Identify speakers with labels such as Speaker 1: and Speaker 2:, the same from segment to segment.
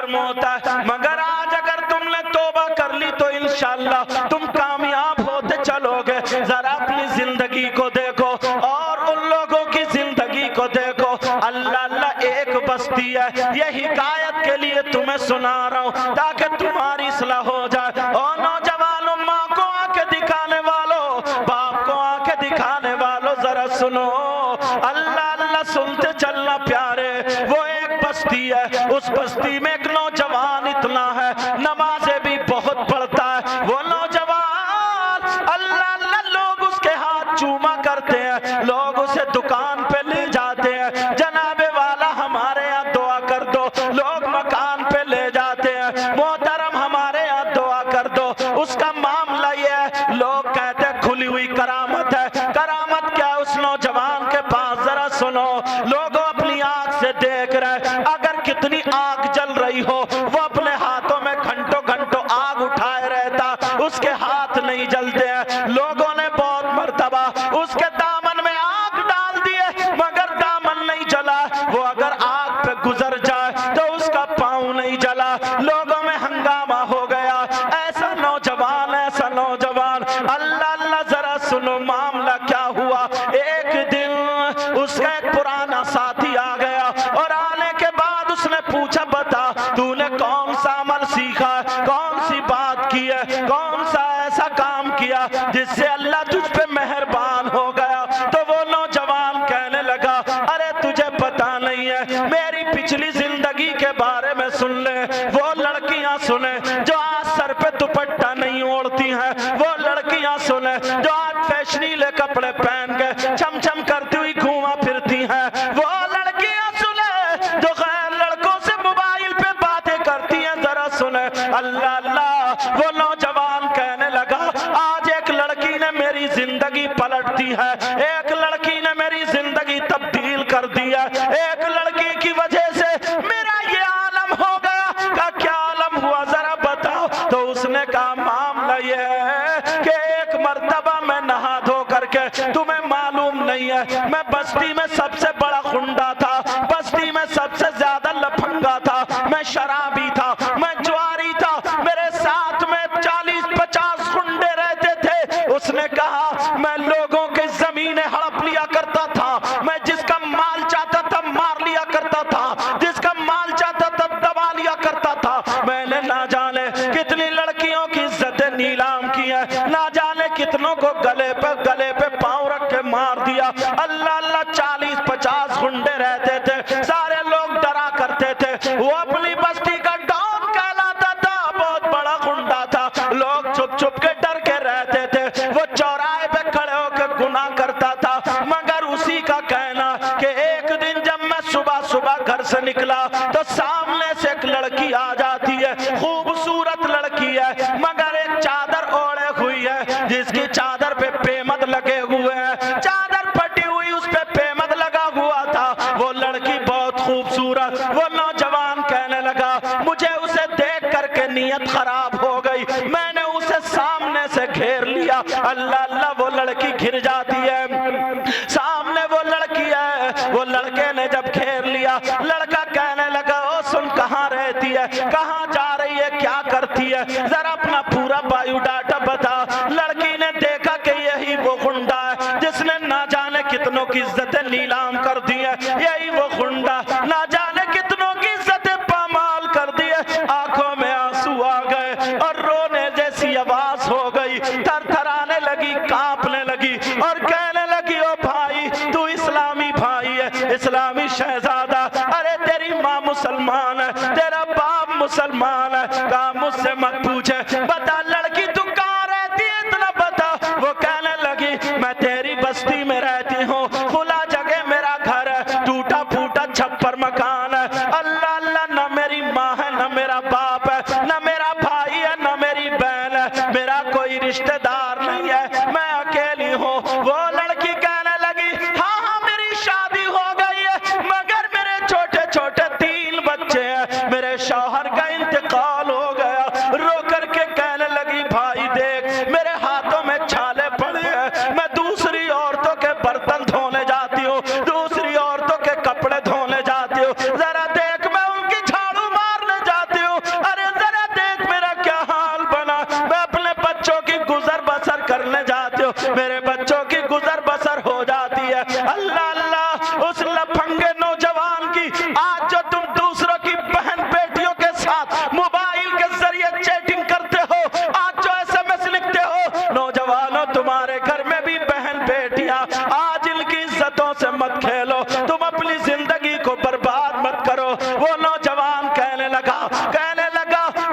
Speaker 1: نرم ہوتا ہے، مگر آج اگر تم نے توبہ کر لی تو انشاءاللہ تم کامیاب ہوتے چلو گے۔ ذرا اپنی زندگی کو دیکھو اور ان لوگوں کی زندگی کو دیکھو۔ اللہ ایک بستی ہے، یہ حکایت کے لیے تمہیں سنا رہا ہوں تاکہ تمہاری اصلاح ہو جائے۔ اور نوجوانوں، ماں کو آنکھیں دکھانے والوں، باپ کو آنکھیں دکھانے والوں، ذرا سنو، اللہ سنتے چلنا پیارے۔ وہ ایک بستی ہے، اس بستی میں ایک نوجوان اتنا ہے، نمازیں بھی بہت پڑھتا ہے۔ وہ نوجوان اللہ لوگ اس کے ہاتھ چوما کرتے ہیں، لوگ اسے دکان پہ لے جاتے ہیں، جناب والا ہمارے یہاں دعا کر دو، لوگ مکان پہ لے جاتے ہیں، محترم ہمارے یہاں دعا کر دو۔ اس کا معاملہ یہ ہے، لوگ کہتے ہیں کھلی ہوئی کرامت ہے۔ کرامت کیا اس نوجوان کے پاس؟ ذرا سنو، لوگوں اپنی آنکھ سے دیکھ رہے، اگر کتنی آگ جل رہی ہو، وہ اپنے ہاتھوں میں گھنٹوں گھنٹوں آگ اٹھائے رہتا، اس کے ہاتھ نہیں جلتے ہیں۔ لوگوں نے بہت مرتبہ اس کے دامن میں آگ ڈال دیے، مگر دامن نہیں جلا۔ وہ اگر آگ پہ گزر جائے تو اس کا پاؤں نہیں جلا۔ لوگوں میں ہنگامہ ہو گیا، ایسا نوجوان، ایسا نوجوان۔ اللہ ذرا سنو معاملہ کیا ہوا۔ ایک دن اس کا ایک پرانا ساتھی آ گیا، اور آنے کے بعد اس نے پوچھا، بتا تو نے کون سا عمل سیکھا ہے، کون سی بات کی ہے، کون سا ایسا کام کیا جس سے اللہ تجھ پہ مہربان ہو گیا؟ تو وہ نوجوان کہنے لگا، ارے تجھے پتا نہیں ہے، میری پچھلی زندگی کے بارے میں سن لے۔ وہ لڑکیاں سنیں جو آج سر پہ دوپٹہ نہیں اوڑھتی ہیں، وہ لڑکیاں سنیں جو آج فیشنیلے کپڑے پہن کے چم چم کرتی ہوئی گھوما پھرتی ہیں، وہ لڑکیاں سنیں جو غیر لڑکوں سے موبائل پہ باتیں کرتی ہیں، ذرا سنیں۔ اللہ وہ نوجوان کہنے لگا، آج ایک لڑکی نے میری زندگی پلٹ دی ہے، ایک لڑکی نے میری زندگی تبدیل کر دی ہے، ایک لڑکی کی وجہ سے میرا یہ عالم ہو گیا۔ کہا کیا عالم ہوا، ذرا بتاؤ۔ تو اس نے کہا معاملہ یہ ہے کہ ایک مرتبہ میں نہا دھو کر کے، تمہیں معلوم نہیں ہے، میں بستی میں سب سے بڑا غنڈا تھا، بستی میں سب سے زیادہ لپھنگا تھا، میں شرابی تھا، میں جواری تھا، میرے ساتھ میں 40-50 غنڈے رہتے تھے۔ اس نے کہا میں لوگوں کی زمینیں ہڑپ لیا کرتا تھا، میں جس کا مال چاہتا تھا مار لیا کرتا تھا، جس کا مال چاہتا تھا دبا لیا کرتا تھا۔ میں نے نہ جانے کتنی لڑکیوں کی عزتیں نیلام کی ہیں، نہ جانے کتنوں کو گلے پہ پاؤں رکھ کے مار دیا۔ اللہ 40-50 غنڈے رہتے تھے، سارے لوگ ڈرا کرتے تھے۔ وہ اپنی بستی کا ڈان کہلاتا تھا، بہت بڑا غنڈا تھا، لوگ چھپ چھپ کے ڈر کے رہتے تھے۔ وہ چوراہے پہ کھڑے ہو کے گناہ کرتا تھا، مگر اسی کا کہنا کہ ایک دن جب میں صبح گھر سے نکلا تو سامنے سے ایک لڑکی آ جاتی ہے، خوبصورت لڑکی ہے، مگر ایک چادر اوڑے ہوئی ہے جس کی چادر پہ پیمد لگے ہوئے ہیں، چادر پھٹی ہوئی، اس پہ پیمد لگا ہوا تھا۔ وہ لڑکی بہت خوبصورت۔ وہ نوجوان کہنے لگا، مجھے اسے دیکھ کر کے نیت خراب ہو گئی، میں نے اسے سامنے سے گھیر لیا۔ اللہ وہ لڑکی گھر جاتی ہے، سامنے وہ لڑکی ہے۔ وہ لڑکے نے جب گھیر لیا، لڑکا کہنے لگا، او سن کہاں رہتی ہے، کہاں جا رہی ہے، کیا کرتی ہے، ذرا اپنا پورا بایو ڈاٹا بتا۔ لڑکی نے دیکھا کہ یہی وہ غنڈا ہے جس نے نہ جانے کتنوں کی عزتیں نیلام کر دی ہے، یہی وہ غنڈا نہ جانے کتنوں کی عزتیں پامال کر دی ہے۔ آنکھوں میں آنسو آ گئے اور رونے جیسی آواز ہو گئی، تھر تھرانے لگی، کانپنے لگی اور کہنے لگی، او بھائی تو اسلامی بھائی ہے، اسلامی شہزادہ، ارے تیری ماں مسلمان ہے، تیرا باپ مسلمان ہے۔ کہا مجھ سے مت پوچھے، بتا لڑکی تو کہاں رہتی ہے، اتنا بتا۔ وہ کہنے لگی، میں تیری بستی میں رہتی ہوں، کھلا جگہ میرا گھر ہے، ٹوٹا پھوٹا چھپر مکان ہے۔ اللہ نہ میری ماں ہے، نہ میرا باپ ہے، نہ میرا بھائی ہے، نہ میری بہن ہے، میرا کوئی رشتہ دار نہیں ہے، میں اکیلی ہوں۔ وہ لڑکی کہنے لگی، ہاں میری شادی ہو گئی ہے، مگر میرے چھوٹے چھوٹے 3 بچے ہیں، میرے شوہر کا انتقال اللہ اللہ اس لفنگے نوجوان کی آج جو تم دوسروں کی بہن بیٹیوں کے ساتھ موبائل کے ذریعے چیٹنگ کرتے ہو، آج جو SMS لکھتے ہو، نوجوانوں تمہارے گھر میں بھی بہن بیٹیاں، آج ان کی عزتوں سے مت کھیلو، تم اپنی زندگی کو برباد مت کرو۔ وہ نوجوان کہنے لگا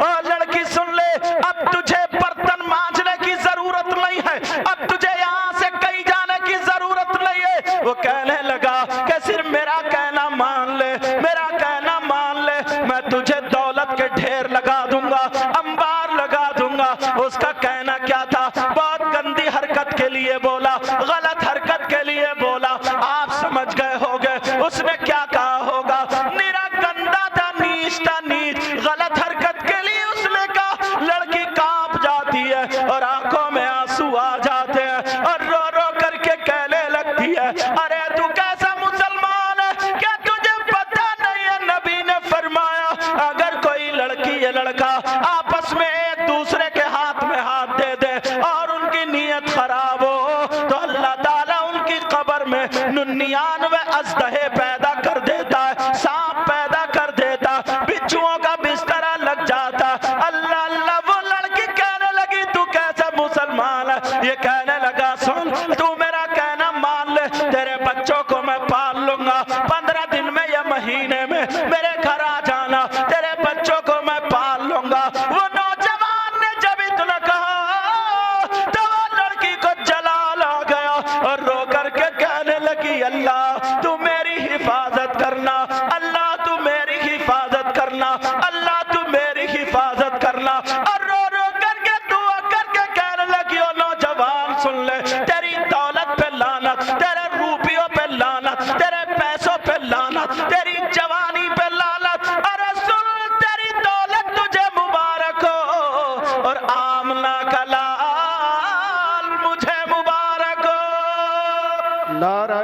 Speaker 1: او لڑکی سن لے، اب تجھے برتن مانجنے کی ضرورت نہیں ہے، اب تجھے یہاں سے کہیں جانے کی ضرورت نہیں ہے۔ وہ کہنے لگا کہ صرف میرا کہنا مان لے، میرا کہنا مان لے، میں تجھے دولت کے ڈھیر لگا دوں گا، انبار لگا دوں گا۔ اس کا کہنا کیا تھا؟ بہت گندی حرکت کے لیے بولا، غلط حرکت کے لیے بولا، آپ سمجھ گئے ہوگے اس نے کیا کہا ہوگا۔ نیرا گندا تھا، نیچ تھا، نیچ، غلط حرکت کے لیے اس نے کہا۔ لڑکی کانپ جاتی ہے اور آنکھوں میں آنسو آ جاتے ہیں اور رو رو کر کے کہنے لگتی ہے، ارے تو کیسا مسلمان ہے، کیا تجھے پتہ نہیں ہے نبی نے فرمایا اگر کوئی لڑکی یا لڑکا آپس میں ایک دوسرے کے ہاتھ میں ہاتھ دے دے اور ان کی نیت خراب ہو تو اللہ تعالیٰ ان کی قبر میں 99 اژدہے پیدا کر دیتا ہے، سانپ پیدا کر دیتا، بچھوؤں کا بسترا لگ جاتا۔ اللہ اللہ، وہ لڑکی کہنے لگی تو کیسا مسلمان ہے؟ یہ کہنے لگا سن، تو میرا کہنا مان لے، تیرے بچوں کو میں پال لوں گا، 15 دن میں یا مہینے میں میرے گھر آ جانا، تیرے بچوں کو میں پال لوں گا۔ وہ نوجوان نے جب اتنا کہا تو وہ لڑکی کو جلال آ گیا اور رو کر کے کہنے لگی، اللہ تو میری حفاظت کرنا، اللہ تو میری حفاظت کرنا، اللہ تو میری حفاظت کرنا، اور رو رو کر کے دعا کر کے کہنے لگی، او نوجوان سن لے، تیری دولت پہ لعنت، تیرے روپیوں پہ لعنت، تیرے پیسوں پہ لعنت، تیری جوانی پہ لعنت، ارے سن تیری دولت تجھے مبارک ہو اور آمنہ کا لال مجھے مبارک ہو۔
Speaker 2: نعرہ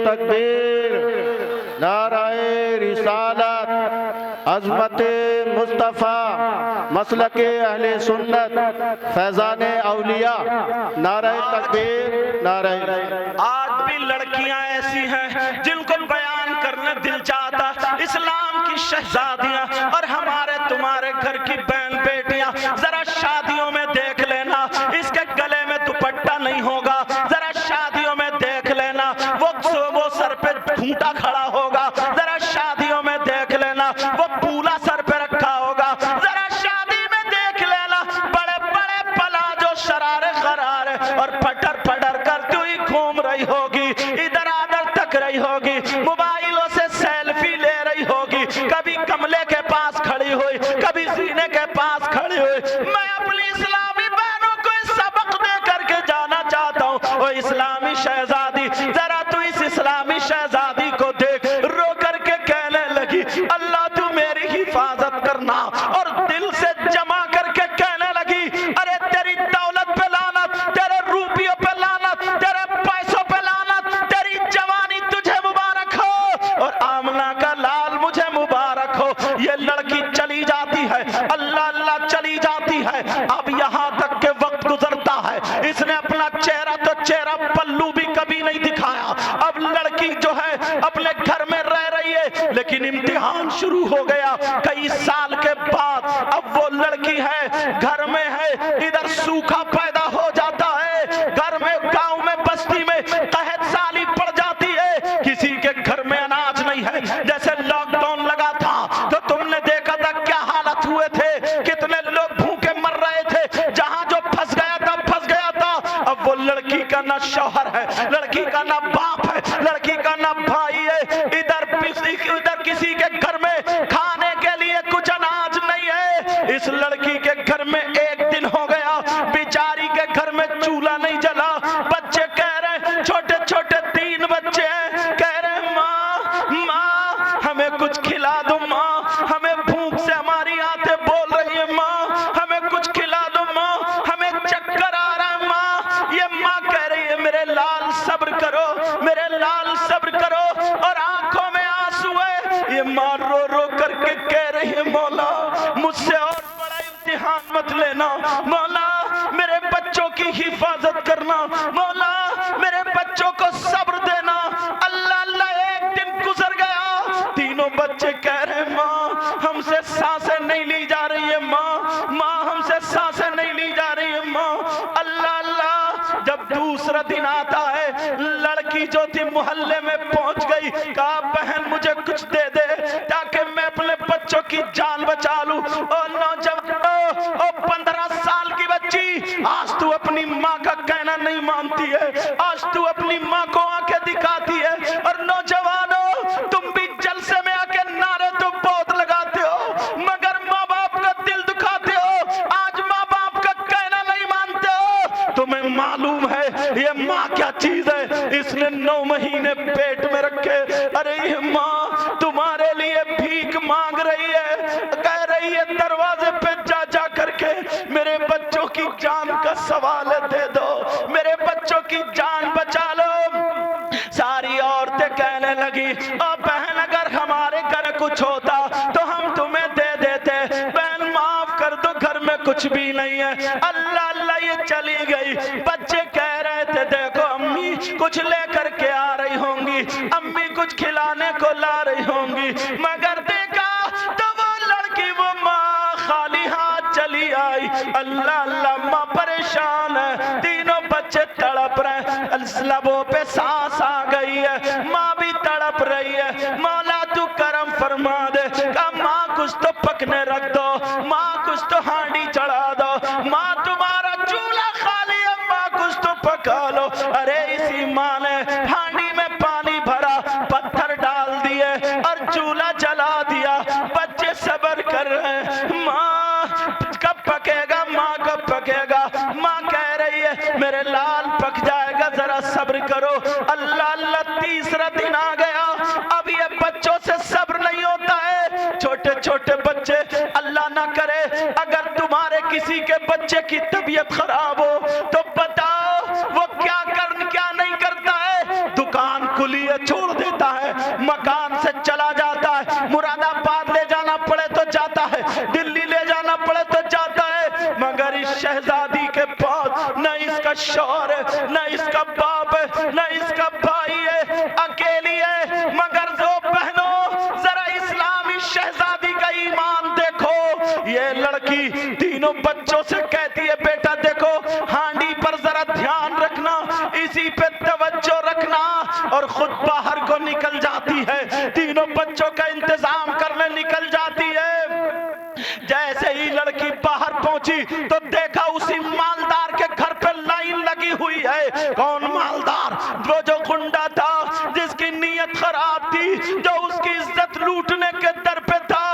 Speaker 2: تکبیر، نعرہ رسالت، عظمت مصطفیٰ، مسلک اہل سنت، فیضان اولیاء، نعرہ تکبیر، نعرہ۔
Speaker 1: آج بھی لڑکیاں ایسی ہیں جن کو بیان کرنے دل چاہتا، اسلام کی شہزادیاں اور ہمارے تمہارے گھر کی بہن بیٹیاں، ذرا شادیوں میں دیکھ لینا اس کے گلے میں دوپٹہ نہیں ہوگا، ذرا شادیوں میں دیکھ لینا وہ سر پہ گھونٹا کھڑا ہوگا، ذرا شادیوں میں دیکھ لینا وہ پولا سر پہ رکھا ہوگا، ذرا شادی میں دیکھ لینا بڑے بڑے پلاجو شرارے غرارے اور پھٹر پھٹر کرتی ہوئی گھوم رہی ہوگی، ادھر آدھر تک رہی ہوگی، موبائلوں سے سیلفی لے رہی ہوگی، کبھی کملے کے پاس کھڑی ہوئی، کبھی سینے کے پاس کھڑی ہوئی۔ میں اپنی اسلامی بہنوں کو اس سبق دے کر کے جانا چاہتا ہوں، وہ اسلامی شہزادی، ذرا تو اس اسلامی شہزادی کو دیکھ، رو کر کے کہنے لگی اللہ تو میری حفاظت کرنا، اور دل سے جمع کر کے کہنے لگی ارے تیری دولت پہ لعنت، تیرے روپیوں پہ لعنت، تیرے پیسوں پہ لعنت، تیری جوانی تجھے مبارک ہو اور آمنہ کا لال مجھے مبارک ہو۔ یہ لڑکی چلی جاتی ہے، اللہ اللہ چلی جاتی ہے، اب یہاں تک کہ وقت گزرتا ہے، اس نے اپنا چہرہ تو چہرہ پلو بھی کبھی نہیں دکھایا۔ اب لڑکی جو ہے اپنے گھر میں رہ رہی ہے، لیکن امتحان شروع ہو گیا کئی سال کے بعد۔ اب وہ لڑکی ہے گھر میں ہے، ادھر سوکھا پیدا ہو جاتا ہے، گھر میں گاؤں میں بستی میں قحط سالی پڑ جاتی ہے، کسی کے گھر میں اناج نہیں ہے۔ جیسے لاک ڈاؤن لگا تھا تو تم نے دیکھا تھا کیا حالت ہوئے تھے، کتنے لوگ بھوکے مر رہے تھے، جہاں جو پھنس گیا تھا پھنس گیا تھا۔ اب وہ لڑکی کا نہ شوہر ہے، لڑکی کا نہ باپ ہے، لڑکی کا نہ بھائی ہے، ادھر کسی کے گھر میں کھانے کے لیے کچھ اناج نہیں ہے۔ اس لڑکی کے گھر میں ایک دن ہو گیا، بیچاری کے گھر میں چولہا نہیں جلا، بچے کہہ رہے، چھوٹے چھوٹے 3 بچے ہیں، کہہ رہے ماں ہمیں کچھ کھلا دو، ماں ہمیں بھوک سے ہماری آنتیں بول رہی ہیں، ماں ہمیں کچھ کھلا دو، ماں ہمیں چکر آ رہا ہے، ماں۔ یہ ماں کہہ رہی ہے میرے لال صبر کرو، میرے لال صبر کرو، اور آنکھوں میں آنسو ہے۔ یہ ماں رو رو کر کے کہہ رہی ہے مولا مجھ سے اور بڑا امتحان مت لینا، مولا میرے بچوں کی حفاظت کرنا، مولا میرے بچوں کو صبر دینا، دن آتا ہے، لڑکی جو تھی محلے میں پہنچ گئی، کہا بہن مجھے کچھ دے دے تاکہ میں اپنے بچوں کی جان بچا لوں۔ اور نوجوان، 15 سال کی بچی، آج تو اپنی ماں کا کہنا نہیں مانتی ہے، آج تو اپنی ماں کو آنکھیں دکھاتی ہے۔ اور نوجوانوں، تم بھی جلسے میں آ کے نعرے تو بہت لگاتے ہو مگر ماں باپ کا دل دکھاتے ہو، آج ماں باپ کا کہنا نہیں مانتے ہو۔ تمہیں معلوم ہے یہ ماں کیا چیز ہے؟ اس نے 9 مہینے پیٹ میں رکھے، ارے یہ ماں تمہارے لیے بھیک مانگ رہی ہے، کہہ رہی ہے دروازے پہ جا جا کر کے میرے بچوں کی جان کا سوال دے دو، میرے بچوں کی جان بچا لو۔ ساری عورتیں کہنے لگی او بہن اگر ہمارے گھر کچھ ہوتا تو ہم تمہیں دے دیتے، بہن معاف کر دو گھر میں کچھ بھی نہیں ہے۔ اللہ اللہ یہ چلی گئی۔ بچے کہہ رہے تھے دیکھو امی کچھ لے کر کے آ رہی ہوں گی، امی کچھ کھلانے کو لا رہی ہوں گی، مگر دیکھا تو وہ لڑکی وہ ماں خالی ہاتھ چلی آئی۔ اللہ اللہ ماں پریشان ہے، تینوں بچے تڑپ رہے ہیں، لبوں پہ سانس آ گئی ہے، ماں بھی تڑپ رہی ہے۔ مولا تو کرم فرما دے، کہا ماں کچھ تو پکنے رکھ دو، ماں کچھ تو ہانڈی چڑھا دو، ماں تمہارا چولہا خالی ہے، ماں کچھ تو پکا لو۔ ارے اسی ماں نے ہانڈی میں پانی بھرا، پتھر ڈال دیے اور چولہا جلا دیا۔ بچے صبر کر رہے ہیں، ماں کب پکے گا، ماں کب پکے گا؟ ماں کہہ رہی ہے میرے لال پک جائے گا، ذرا صبر کرو۔ اللہ اللہ، تیسرا دن آ گیا، اب یہ بچوں سے صبر نہیں ہوتا ہے۔ چھوٹے چھوٹے بچے، اللہ نہ کرے اگر تمہارے کسی کے بچے کی طبیعت خراب ہو تو بتاؤ وہ کیا نہیں کرتا ہے؟ دکان کھلی ہے چھوڑ دیتا ہے، مکان سے چلا جاتا ہے، مراد آباد لے جانا پڑے تو جاتا ہے، دلی لے جانا پڑے تو جاتا ہے، مگر اس شہزادی کے پاس نہ اس کا شوہر ہے، نہ اس کا باپ ہے، نہ اس کا بھائی ہے، اکیلی ہے۔ مگر جو بہنوں ذرا اسلامی شہزادی کا ایمان دیکھو، یہ لڑکی تینوں بچوں سے کہتی ہے بیٹا دیکھو ہانڈی پر ذرا دھیان رکھنا، اسی پہ توجہ رکھنا، اور خود باہر کو نکل جاتی ہے، تینوں بچوں کا انتظام کرنے نکل جاتی ہے۔ جیسے ہی لڑکی باہر پہنچی تو دیکھا اسی مالدار کے گھر پہ لائن لگی ہوئی ہے۔ کون مالدار؟ وہ جو گنڈا تھا، جس کی نیت خراب تھی، جو اس کی عزت لوٹنے کے در پہ تھا۔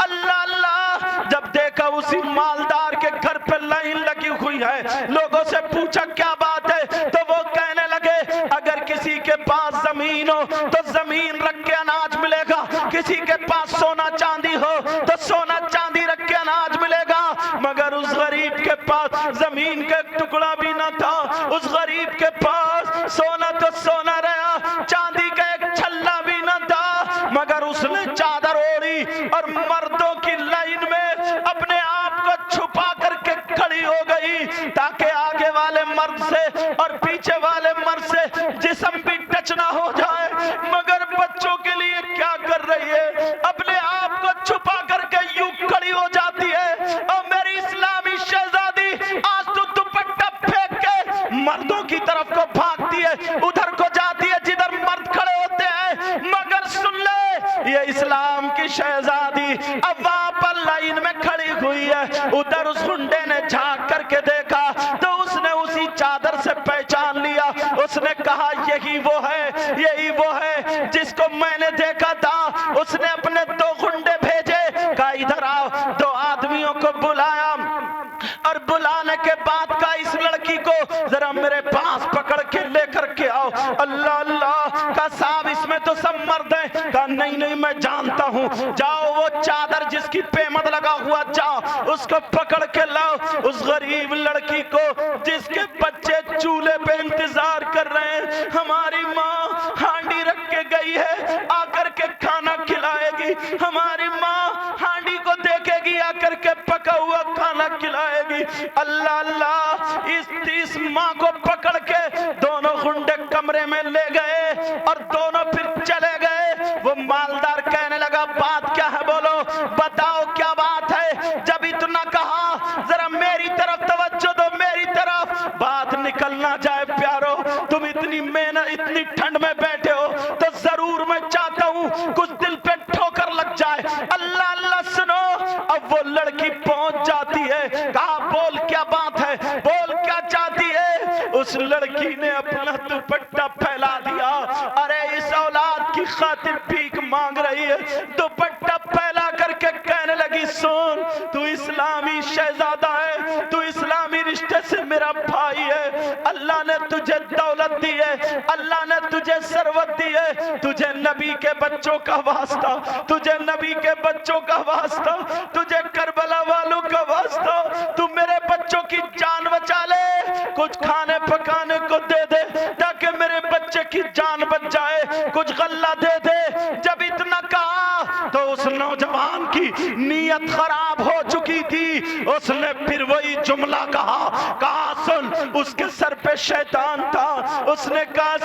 Speaker 1: اللہ اللہ، جب دیکھا اسی مالدار کے گھر پہ لائن لگی ہوئی ہے، لوگوں سے پوچھا کیا بات ہے، تو وہ کہنے لگے اگر کسی کے پاس زمین ہو تو زمین رکھ کے اناج ملے گا، کسی کے پاس سونا چاندی ہو تو سونا چاندی رکھ کے اناج ملے گا۔ مگر اس غریب کے پاس زمین کا ایک ٹکڑا بھی نہ تھا، اس غریب کے پاس سونا تو سونا رہا، چاندی کا ایک چھلا بھی نہ تھا، مگر اس نے چادر اوڑھی اور مردوں کی لائن میں اپنے آپ کو چھپا کر کے کھڑی ہو گئی تاکہ آگے والے مرد سے اور پیچھے والے مرد سے جسم بھی ٹچ نہ ہو جائے۔ مگر بچوں کے لیے کیا کر رہی ہے؟ اپنے آپ کو چھپا کر کے یوں کھڑی ہو جاتی ہے۔ اور میری اسلامی شہزادی آج تو دوپٹہ پھینک کے مردوں کی طرف کو بھاگتی ہے، ادھر کو جاتی ہے جدھر مرد کھڑے ہوتے ہیں۔ مگر سن لے، یہ اسلام کی شہزادی اب وہاں پر لائن میں کھڑی ہوئی ہے۔ ادھر اس گنڈے نے جھانک کر کے دیکھا تو اس نے اسی چادر سے پہچان لیا۔ اس نے کہا یہی وہ ہے، یہی وہ ہے جس کو میں نے دیکھا تھا۔ اس نے اپنے 2 گنڈے بھیجے، کہا ادھر آؤ، 2 آدمیوں کو بلایا اور بلانے کے بعد کہا اس لڑکی کو ذرا میرے پاس پکڑ کے لے کر کے آؤ۔ اللہ اللہ، کہا صاحب اس میں تو سب مرد ہیں۔ کہا نہیں نہیں میں جانتا ہوں، جاؤ وہ چادر جس کی پیمد لگا ہوا جاؤ اس کو پکڑ کے لاؤ۔ اس غریب لڑکی کو جس کے بچے چولہے پہ انتظار کر رہے ہیں، ہماری ماں ہانڈی رکھ کے گئی ہے، آ کر کے کھانا کھلائے گی، ہماری ماں ہانڈی کو دیکھے گی، آ کر کے پکا ہوا کھانا کھلائے گی۔ اللہ اللہ، اس ماں کو پکڑ کے دونوں گنڈے کمرے میں لے گئے اور دونوں پھر چلے گئے۔ وہ مالدار کہنے لگا بات کیا ہے، بولو بتاؤ کیا بات ہے۔ جب اتنا کہا ذرا میری طرف توجہ دو، میری طرف، بات نکل نہ جائے پیارو، کہا بول کیا بات ہے، بول کیا چاہتی ہے؟ اس لڑکی نے اپنا دوپٹہ پھیلا دیا، ارے اس اولاد کی خاطر بھیک مانگ رہی ہے، دوپٹہ پھیلا کر کے کہنے لگی سن تو اسلامی شہزادہ ہے، تو اسلامی رشتے سے میرا بھائی ہے، اللہ نے تجھے دولت دی ہے، اللہ نے تجھے ثروت دی ہے، تجھے نبی کے بچوں کا واسطہ، تجھے نبی کے بچوں کا واسطہ، تجھے کربلا والوں کا واسطہ، تو میرے بچوں کی جان بچا لے، کچھ کھانے پکانے کو دے دے تاکہ میرے بچے کی جان بچ جائے، کچھ غلہ دے دے۔ جب اتنا کہا تو اس نوجوان کی نیت خراب ہو چکی تھی، اس نے پھر وہی جملہ کہا سن، اس کے سر پہ شیطان تھا، اس نے کہا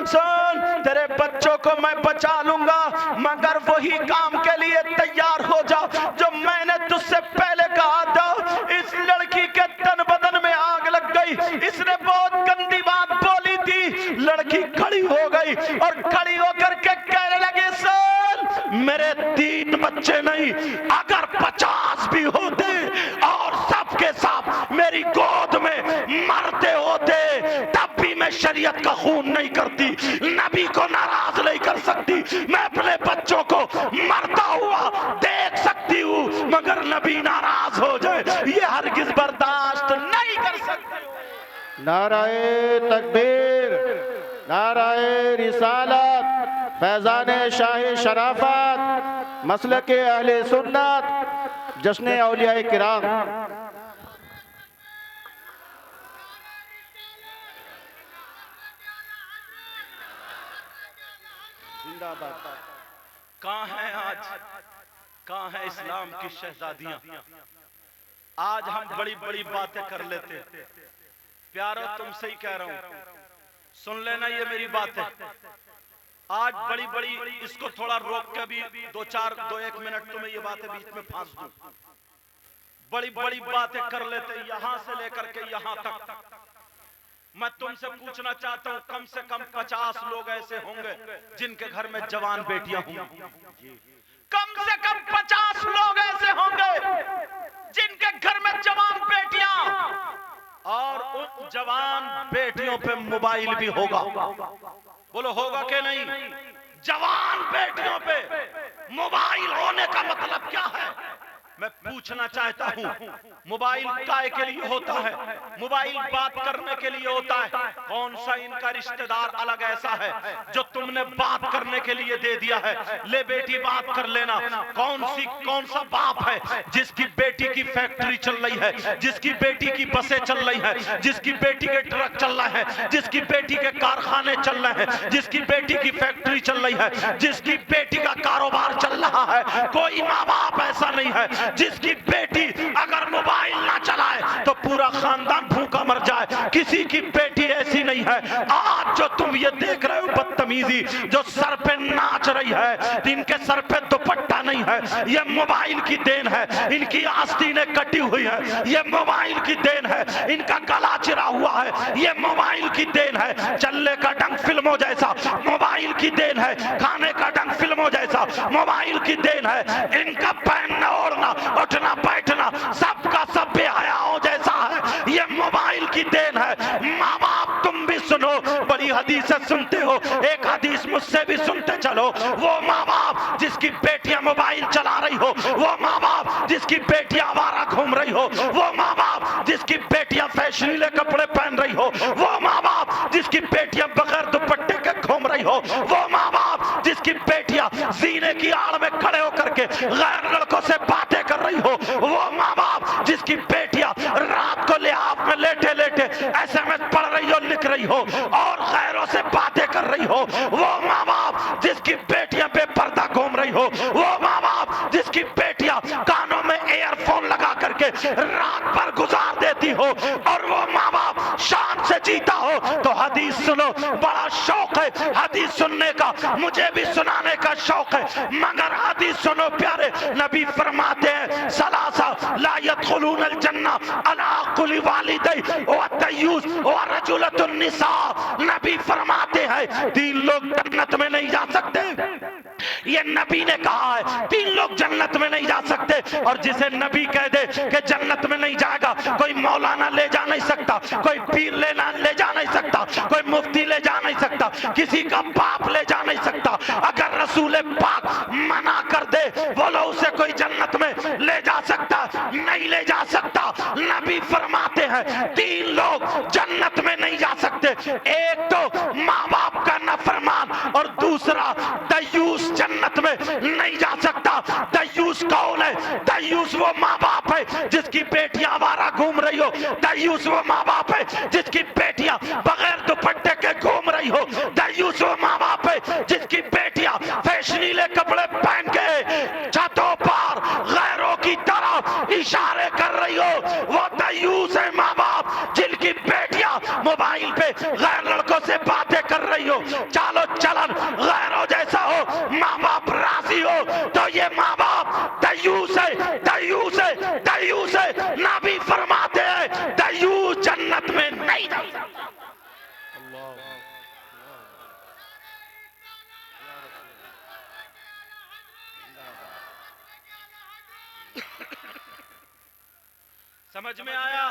Speaker 1: سن تیرے بچوں کو میں بچا لوں گا مگر وہی کام کے لیے تیار ہو جا جو میں نے تجھ سے پہلے کہا تھا۔ اس لڑکی کے تن بدن میں آگ لگ گئی، اس نے بہت گندی بات بولی تھی، لڑکی کھڑی ہو گئی اور کھڑی ہو کر کے کہنے لگی سن میرے 3 بچے نہیں اگر 50 بھی ہوتے اور سب کے ساتھ میری گود میں مرتے ہوتے تب بھی میں شریعت کا خون نہیں کرتی، نبی کو ناراض نہیں کر سکتی، میں اپنے بچوں کو مرتا ہوا دیکھ سکتی ہوں مگر نبی ناراض ہو جائے یہ ہرگز برداشت نہیں کر سکتی۔
Speaker 2: نعرہ تکبیر، نعرہ رسالت، فیضان شاہ شرافت، مسلک اہل سنت، جشن اولیاء کرام۔
Speaker 1: کہاں ہیں آج، کہاں ہیں اسلام کی شہزادیاں؟ آج ہم بڑی بڑی باتیں کر لیتے، پیارو تم سے ہی کہہ رہا ہوں سن لینا یہ میری بات ہے، آج بڑی بڑی اس کو تھوڑا روک کے بھی 1 منٹ تمہیں یہ باتیں بیچ میں پھانس دوں، بڑی بڑی باتیں کر لیتے یہاں سے لے کر کے یہاں تک۔ میں تم سے پوچھنا چاہتا ہوں کم سے کم 50 لوگ ایسے ہوں گے جن کے گھر میں جوان بیٹیاں ہوں گی، کم سے کم 50 لوگ ایسے ہوں گے جن کے گھر میں جوان بیٹیاں، اور ان جوان بیٹیوں پہ موبائل بھی ہوگا، بولو ہوگا کہ نہیں؟ جوان بیٹیوں پہ موبائل ہونے کا مطلب کیا ہے؟ میں پوچھنا چاہتا ہوں موبائل کائے کے لیے ہوتا ہے؟ موبائل بات کرنے کے لیے ہوتا ہے۔ کون سا ان کا رشتہ دار الگ ایسا ہے جو تم نے بات کرنے کے لیے دے دیا ہے لے بیٹی بات کر لینا؟ کون سا باپ ہے جس کی بیٹی کی فیکٹری چل رہی ہے، جس کی بیٹی کی بسیں چل رہی ہیں، جس کی بیٹی کے ٹرک چل رہے ہیں، جس کی بیٹی کے کارخانے چل رہے ہیں، جس کی بیٹی کی فیکٹری چل رہی ہے، جس کی بیٹی کا کاروبار چل رہا ہے؟ کوئی ماں باپ ایسا نہیں ہے جس کی بیٹی اگر موبائل نہ چلائے تو پورا خاندان بھوکا مر جائے، کسی کی بیٹی ایسی نہیں ہے۔ آج جو تم یہ دیکھ رہے ہو بدتمیزی جو سر پہ ناچ رہی ہے، ان کے سر پہ دوپٹہ نہیں ہے، یہ موبائل کی دین ہے، ان کی آستینیں کٹی ہوئی ہے، یہ موبائل کی دین ہے، ان کا گلا چرا ہوا ہے، یہ موبائل کی دین ہے، چلنے کا ڈنگ فلموں جیسا موبائل کی دین ہے، کھانے کا ڈنگ فلموں جیسا موبائل کی دین ہے، ان کا پہننا اوڑھنا اٹھنا بیٹھنا سب کا سب بے حیاؤں جیسا ہے، یہ موبائل کی دین ہے۔ ماں باپ تم بھی سنو، بڑی حدیثیں سنتے ہو، ایک حدیث مجھ سے بھی سنتے چلو۔ وہ ماں باپ جس کی بیٹیاں موبائل چلا رہی ہو، وہ ماں باپ جس کی بیٹیاں آوارہ گھوم رہی ہو، وہ ماں باپ جس کی بیٹیاں فیشنیلے کپڑے پہن رہی ہو، وہ ماں باپ جس کی بیٹیاں بغیر دوپٹے کے گھوم رہی ہو، وہ ماں باپ جس کی بیٹیاں زینے کی آڑ میں کھڑے ہو کر کے غیر لڑکوں سے باتیں کر رہی ہو، وہ ماں باپ جس کی بیٹیاں رات کو لحاف میں لیٹے لیٹے SMS پڑھ رہی ہو لکھ رہی ہو اور غیروں سے باتیں کر رہی ہو، وہ ماں باپ جس کی بیٹیاں بے پردہ گھوم رہی ہو، وہ ماں باپ جس کی بیٹیاں کانوں میں ایئر فون لگا کر کے رات بھر گزار دیتی ہو، اور وہ ماں باپ شان سے جیتا ہو تو حدیث سنو۔ بڑا شوق ہے حدیث سننے کا، مجھے بھی سنانے کا شوق ہے، مگر حدیث سنو پیارے نبی فرماتے ہیں ثلاثہ لا يدخلون الجنہ علی والدی والدیوس ورجلۃ النساء، نبی فرماتے ہیں 3 لوگ جنت میں نہیں جا سکتے، یہ نبی نے کہا ہے 3 لوگ جنت میں نہیں جا سکتے، اور جسے نبی کہہ دے کہ جنت میں نہیں جائے گا، کوئی مولانا لے جا نہیں سکتا، کوئی پیر لے جا نہیں سکتا، کوئی مفتی لے جا نہیں سکتا، کسی کا باپ لے جا نہیں سکتا۔ اگر رسول پاک منع کر دے بولو اسے کوئی جنت میں لے جا سکتا؟ نہیں لے جا سکتا۔ نبی فرماتے ہیں 3 لوگ جنت میں نہیں جا سکتے، ایک تو ماں باپ کا نافرمان، اور دوسرا دیوس جنت میں نہیں جا سکتا۔ دیوس کون ہے؟ دیوس وہ ماں باپ ہے جس کی بیٹیاں آوارہ گھوم رہی ہو، دیوس وہ ماں باپ ہے جس کی بیٹیاں بغیر دوپٹے کے گھوم رہی ہو، دیوس وہ ماں باپ ہے جس کی بیٹیاں فیشنیلے کپڑے پہن کے چھتوں پر غیروں کی طرف اشارے کر رہی ہو، وہ دیوس ہے ماں باپ جن کی بیٹیاں موبائل پہ غیر لڑکوں سے باتیں کر رہی ہو، چالو چلن غیروں جیسا ہو، ماں باپ راضی ہو، تو یہ ماں باپ دیوس ہے، دیوس ہے، دیوس ہے۔ نبی فرماتے ہیں دیوس جنت میں نہیں جا سکتا۔ سمجھ میں آیا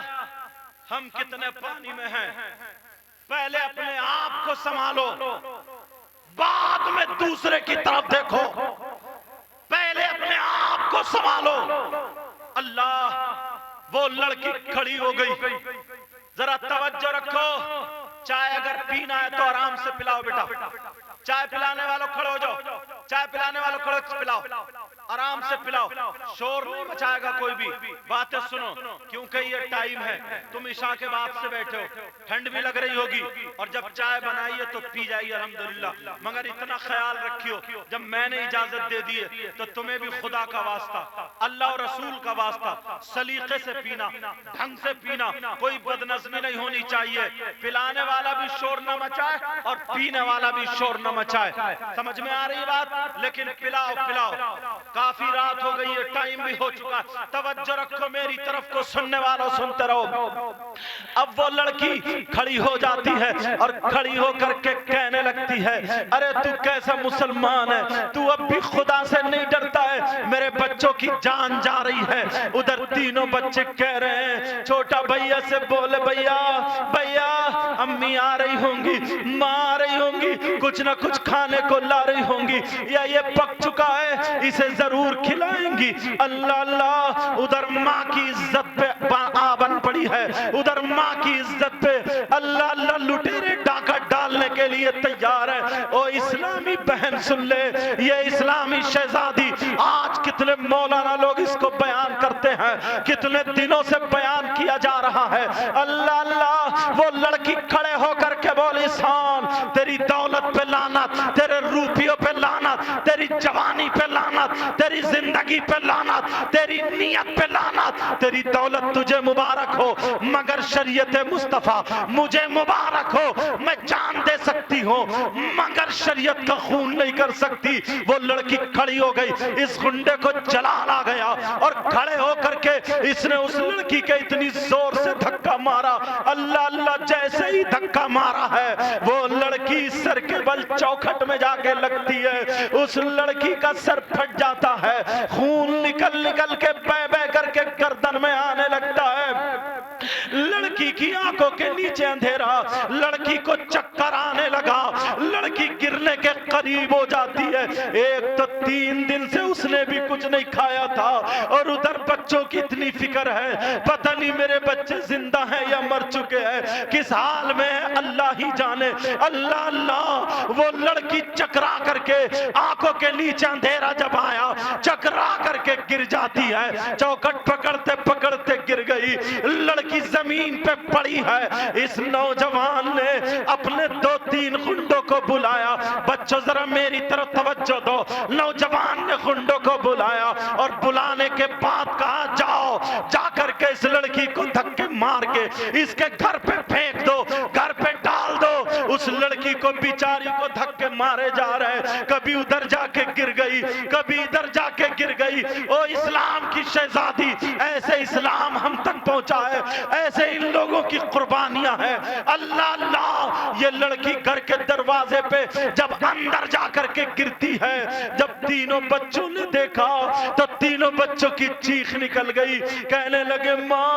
Speaker 1: ہم کتنے پانی میں ہیں؟ پہلے اپنے آپ کو سنبھالو، بعد میں دوسرے کی طرف دیکھو۔ پہلے اپنے آپ کو سنبھالو۔ اللہ، وہ لڑکی کھڑی ہو گئی، ذرا توجہ رکھو۔ چائے اگر پینا ہے تو آرام سے پلاؤ بیٹا، چائے پلانے والوں کھڑے ہو جاؤ، چائے پلانے والوں کھڑے ہو پلاؤ، آرام سے پلاؤ، شور نہیں مچائے گا کوئی بھی، باتیں سنو، کیونکہ یہ ٹائم ہے، تم عشاء کے بعد سے بیٹھے ہو، ٹھنڈ بھی لگ رہی ہوگی، اور جب چائے بنائیے تو پی جائیے الحمدللہ، مگر اتنا خیال رکھیو جب میں نے اجازت دے دی ہے تو تمہیں بھی خدا کا واسطہ، اللہ اور رسول کا واسطہ، سلیقے سے پینا، ڈھنگ سے پینا، کوئی بدنظمی نہیں ہونی چاہیے، پلانے والا بھی شور نہ مچائے اور پینے والا بھی شور نہ مچائے۔ سمجھ میں آ رہی بات؟ لیکن پلاؤ پلاؤ، کافی رات ہو گئی ہے، ٹائم بھی ہو چکا، توجہ رکھو میری طرف کو، سننے والوں سنتے رہو۔ اب وہ لڑکی کھڑی ہو جاتی ہے اور کھڑی ہو کر کے کہنے لگتی ہے، ارے تو کیسا مسلمان ہے، تو اب بھی خدا سے نہیں ڈرتا ہے، میرے بچوں کی جان جا رہی ہے۔ ادھر تینوں بچے کہہ رہے ہیں، چھوٹا بھیا سے بولے بھیا بھیا امی آ رہی ہوں گی، ماں آ رہی ہوں گی، کچھ نہ کچھ کھانے کو لا رہی ہوں گی، یا یہ پک چکا ہے اسے ضرور کھلائیں گی۔ اللہ اللہ، ادھر ماں کی عزت پہ آبن پڑی ہے، ادھر ماں کی عزت پہ اللہ اللہ لٹیرے ڈاکہ ڈالنے کے لیے تیار ہے۔ او اسلامی بہن سن لے، یہ اسلامی شہزادی آج کتنے مولانا لوگ اس کو بیان کرتے ہیں، کتنے دنوں سے بیان کیا جا رہا ہے۔ اللہ اللہ، وہ لڑکی کھڑے ہو کر کے بولی، سان تیری دولت پہ لعنت، تیرے روپیوں پہ لعنت، تیری جوانی پہ لعنت، تیری زندگی پہ لعنت، تیری نیت پہ لعنت، تیری دولت تجھے مبارک ہو، مگر شریعت مصطفیٰ مجھے مبارک ہو، میں جان دے سکتی ہوں مگر شریعت کا خون نہیں کر سکتی۔ وہ لڑکی کھڑی ہو گئی، اس گنڈے کو جلال آ گیا، اور کھڑے ہو کر کے اس نے اس لڑکی کے اتنی زور سے دھکا مارا، اللہ اللہ جیسے ہی دھکا مارا ہے وہ لڑکی سر کے بل چوکھٹ میں جا کے لگتی ہے، اس لڑکی کا سر پھٹ جاتا ہے، خون نکل نکل کے بے بے کر کے گردن میں آنے لگتا ہے۔ لڑکی کی آنکھوں کے نیچے اندھیرا، لڑکی کو چکر آنے لگا، لڑکی گرنے کے قریب ہو جاتی ہے۔ ایک تو 3 دن سے اس نے بھی کچھ نہیں کھایا تھا، اور ادھر بچوں کی اتنی فکر ہے، پتہ نہیں میرے بچے زندہ ہیں یا مر چکے ہیں، کس حال میں اللہ ہی جانے۔ اللہ اللہ، وہ لڑکی چکرا کر کے آنکھوں کے نیچے اندھیرا جب آیا، چکرا کر کے گر جاتی ہے، چوکھٹ پکڑتے پکڑتے گر گئی، لڑکی زمین پہ پڑی ہے۔ اس نوجوان نے اپنے 2-3 گنڈوں کو بلایا، بچوں ذرا میری طرف توجہ دو، نوجوان نے گنڈوں کو بلایا اور بلانے کے بعد کہا، جاؤ جا کر کے اس لڑکی کو دھکے مار کے اس کے گھر پہ پھینک دو، گھر پہ ڈال دو۔ اس لڑکی کو بیچاری کو دھکے مارے جا رہے، کبھی ادھر جا کے گر گئی، کبھی ادھر جا کے گر گئی۔ او اسلام کی شہزادی، ایسے اسلام ہم تک پہنچا ہے، ایسے ان لوگوں کی قربانیاں ہیں۔ اللہ اللہ، یہ لڑکی گھر کے دروازے پہ جب اندر جا کر کے گرتی ہے، جب تینوں بچوں نے دیکھا تو تینوں بچوں کی چیخ نکل گئی، کہنے لگے ماں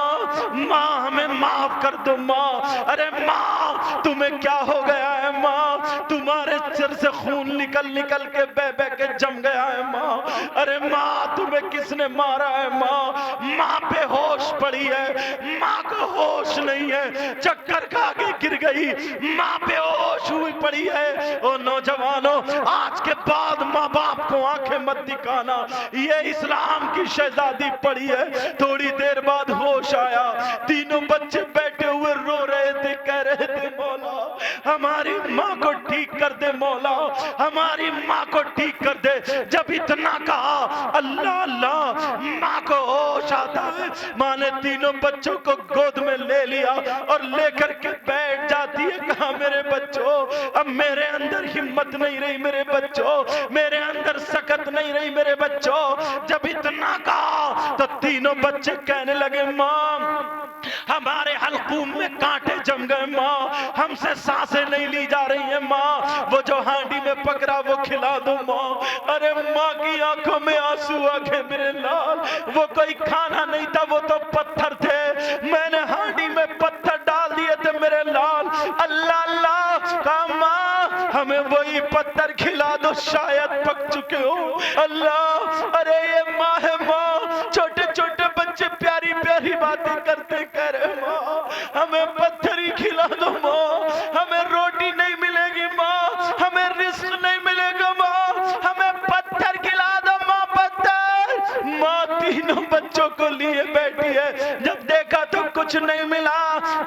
Speaker 1: ماں ہمیں معاف کر دو ماں۔ ارے ماں تمہیں کیا ہو گیا ہے ماں؟ تمہارے سر سے خون نکل نکل کے بہ بہ کے جم گیا ہے ماں۔ ارے ماں تمہیں کس نے مارا ہے ماں؟ ماں بے ہوش پڑی ہے، ماں کو ہوش نہیں ہے، چکر کھا کے گر گئی، ماں بے ہوش ہوئی پڑی ہے۔ او نوجوانوں، آج کے بعد ماں باپ کو آنکھیں مت دکھانا، یہ اسلام کی شہزادی پڑی ہے۔ تھوڑی دیر بعد ہوش آیا، تینوں بچے بیٹھے ہوئے رو رہے تھے، کہہ رہے تھے مولا ہماری ماں کو ٹھیک کر دے، مولا ہماری ماں کو ٹھیک کر دے۔ جب اتنا کہا اللہ اللہ، ماں کو ہوش آتا ہے، ماں نے تینوں بچوں کو گود میں لے لیا اور لے کر کے بیٹھ جاتی ہے۔ کہا میرے بچوں، اب میرے اندر ہمت نہیں رہی میرے بچوں، میرے اندر سکت نہیں رہی میرے بچوں۔ جب اتنا کہا تو تینوں بچے کہنے لگے ماں ہمارے حلقوم میں کانٹے جم گئے ماں، ہم سے سانسیں نہیں لی جا رہی ہیں ماں، وہ جو ہانڈی میں پکڑا وہ کھلا دو ماں۔ ارے ماں کی آنکھوں میں آنسو آ گئے میرے لال، وہ کوئی کھانا نہیں تھا، وہ تو پتھر تھے، میں نے ہانڈی میں پتھر ڈال دیے تھے میرے لال۔ اللہ اللہ، کہا ماں ہمیں وہی پتھر کھلا دو شاید پک چکے ہو۔ اللہ، ارے یہ ماں ہے ماں، چھوٹے چھوٹے بچے پیاری پیاری باتیں کرتے، کہہ رہے ماں ہمیں پتھر ہی کھلا دو ماں، ہمیں روٹی نہیں ملے گی ماں، ہمیں رزق نہیں ملے گا ماں، ہمیں پتھر کھلا دو ماں پتھر۔ ماں تینوں بچوں کو لیے بیٹھی ہے، جب دیکھا تو کچھ نہیں ملا،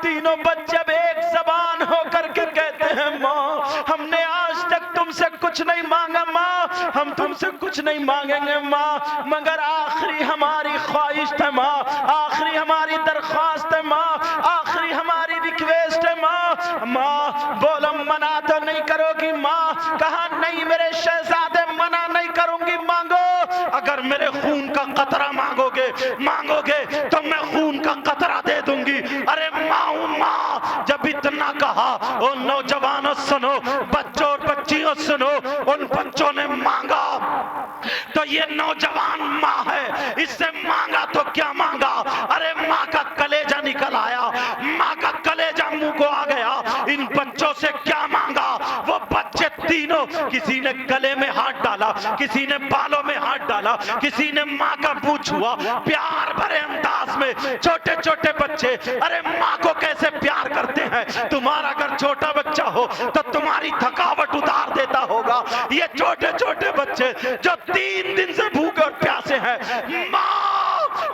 Speaker 1: تینوں بچے اب ایک زبان ہو کر کے کہتے ہیں ماں ہم نے آج تک تم سے کچھ نہیں مانگا ماں، ہم تم سے کچھ نہیں مانگیں گے ماں، مگر آخری ہماری خواہش ہے ماں، آخری ہماری درخواست ہے ماں، آخری ہماری ریکویسٹ ہے ماں۔ ماں بولو منع تو نہیں کرو گی ماں؟ کہا نہیں میرے شہزادے منع نہیں کروں گی، مانگو، اگر میرے خون کا قطرہ مانگو گے تو میں خون کا قطرہ دے دوں گی۔ ارے ماں جب اتنا کہا، او نوجوانوں سنو، بچوں اور بچیوں سنو، ان بچوں نے مانگا تو یہ نوجوان ماں ہے، اس سے مانگا تو کیا مانگا؟ ارے ماں کا کلیجہ نکل آیا، ماں کا کلیجہ منہ کو آ گیا۔ ان بچوں سے کیا مانگا؟ وہ بچے تینوں، کسی نے گلے میں ہاتھ ڈالا، کسی نے بالوں میں ہاتھ ڈالا، کسی نے ماں کا منہ چھوا، پیار بھرے انداز میں چھوٹے چھوٹے بچے، ارے ماں کو کیسے پیار کرتے ہیں۔ تمہارا اگر چھوٹا بچہ ہو تو تمہاری تھکاوٹ اتار دیتا ہوگا، یہ چھوٹے چھوٹے بچے جو 3 دن سے بھوکے اور پیاسے ہیں، ماں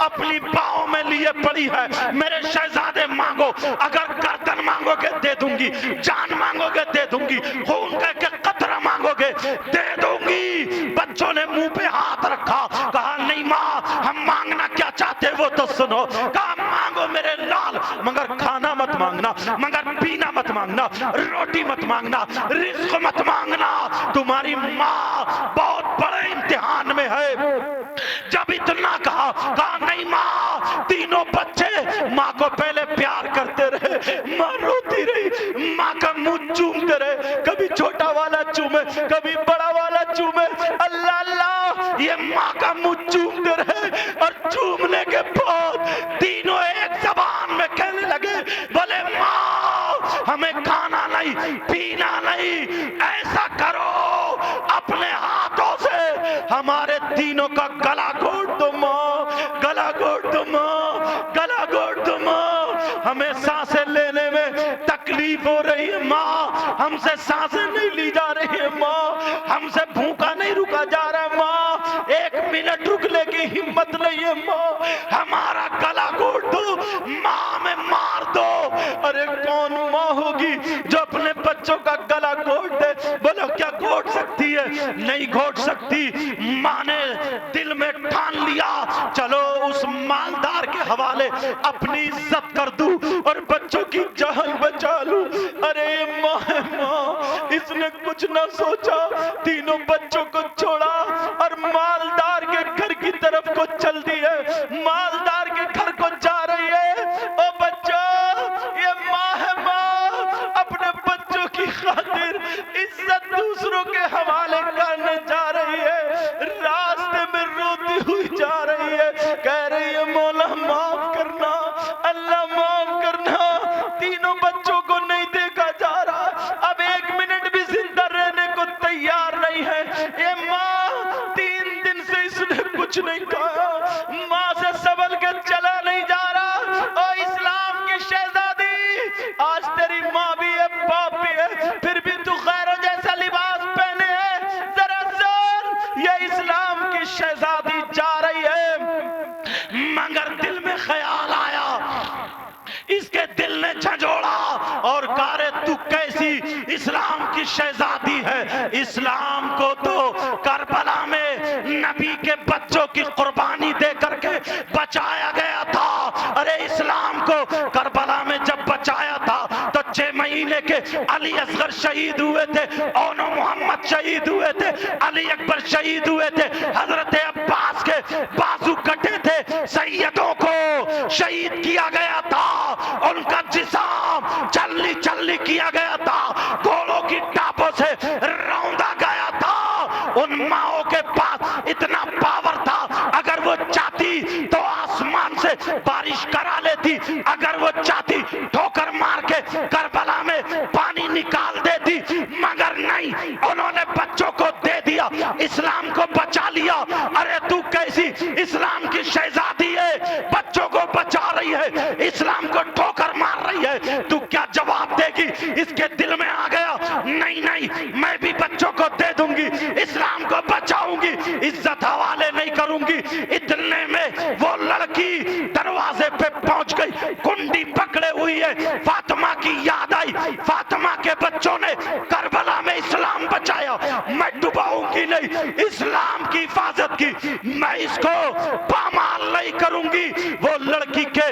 Speaker 1: اپنی باہوں میں لیے پڑی ہے، میرے شہزادے مانگو، اگر گردن مانگو گے دے دوں گی، جان مانگو گے دے دوں گی، خون کا کہ قطرہ مانگو گے دے دوں گی۔ بچوں نے منہ پہ ہاتھ رکھا، کہا نہیں ماں ہم مانگنا کیا چاہتے وہ تو سنو۔ کہا مانگو میرے لال، مگر کھانا مت مانگنا، مگر پینا مت مانگنا، روٹی مت مانگنا، رزق مت مانگنا، تمہاری ماں بہت بڑے امتحان میں ہے۔ جب اتنا کہا نہیں ماں، تینوں بچے ماں کو پہلے پیار کرتے رہے، ماں روتی رہی، ماں کا منہ چومتے رہے، کبھی چھوٹا والا چومے کبھی بڑا والا چومے، اللہ اللہ یہ ماں کا منہ چومتے رہے، اور چومنے کے بعد تینوں ایک زبان میں کہنے لگے، بولے ماں ہمیں کھانا نہیں پینا نہیں، ایسا کرو اپنے ہاتھوں سے ہمارے تینوں کا گلا گھونٹ دو ماں، گلا گھونٹ دو ماں، گلا گھونٹ دو ماں، ہمیں سانسیں لینے میں تکلیف ہو رہی ہے ماں، ہم سے سانسیں نہیں لی جا رہی ہے ماں، ہم سے بھوکا نہیں رکا جا رہا ہے ماں، 1 منٹ رکنے کی ہمت نہیں ہے ماں، ہمارا گلا گھونٹ دو ماں، میں مار دو۔ ارے کون ماں ہوگی جو اپنے بچوں کا گلا گھونٹ دے؟ بولو کیا گھونٹ سکتی ہے؟ نہیں گھونٹ سکتی۔ ماں نے دل میں ٹھان لیا چلو اس مالدار کے حوالے اپنی عزت کر دوں اور بچوں کی جان بچا لوں۔ ارے ماں ہے ماں، اس نے کچھ نہ سوچا، تینوں بچوں کو چھوڑا اور مالدار کے گھر کی طرف کو چل دی ہے، مالدار کے گھر کو جا رہی ہے۔ کچھ نہیں کہا، ماں سے سبل کے چلا نہیں جا رہا۔ او اسلام کی شہزادی، آج تیری ماں بھی ہے، باپ بھی ہے، پھر بھی تو غیروں جیسا لباس پہنے ہے، ذرا سن، یہ اسلام کی شہزادی جا رہی ہے۔ مگر دل میں خیال آیا، اس کے دل نے جھنجھوڑا اور کہا رے تو کیسی اسلام کی شہزادی ہے؟ اسلام کو تو کربلا میں نبی کے بچوں کی قربانی دے کر کے بچایا گیا تھا۔ ارے اسلام کو کربلا میں جب بچایا تھا تو 6 مہینے کے علی اصغر شہید ہوئے تھے، اونو محمد شہید ہوئے تھے، علی اکبر شہید ہوئے تھے، حضرت عباس کے بازو کٹے تھے، سیدوں کو شہید کیا گیا تھا، ان کا جسام چلنی چلنی کیا گیا تھا، گھوڑوں کی ٹاپوں سے روندا گیا تھا۔ ان ماؤں کے پاس اتنا پاور تھا، اگر وہ چاہتی تو آسمان سے بارش کرا لیتی، اگر وہ چاہتی ٹھوکر مار کے کربلا میں پانی نکال دیتی، مگر نہیں، انہوں نے بچوں کو دے دیا، اسلام کو بچا لیا۔ ارے تو کیسی اسلام کی شہزادی ہے، بچوں کو بچا رہی ہے، اسلام کو ٹھوکر مار رہی ہے، تو کیا جواب دے گی؟ اس کے دل میں آ گیا، نہیں نہیں، میں بھی بچوں کو دے دوں گی، اسلام کو بچاؤں گی، عزت حوالے نہیں کروں گی۔ اتنے میں وہ لڑکی دروازے پہ پہنچ گئی، کنڈی پکڑے ہوئی ہے، فاطمہ کی یاد آئی، فاطمہ کے بچوں نے کربلا میں اسلام بچایا، میں ڈباؤں گی نہیں، اسلام کی حفاظت کی، میں اس کو پامال نہیں کروں گی۔ وہ لڑکی کے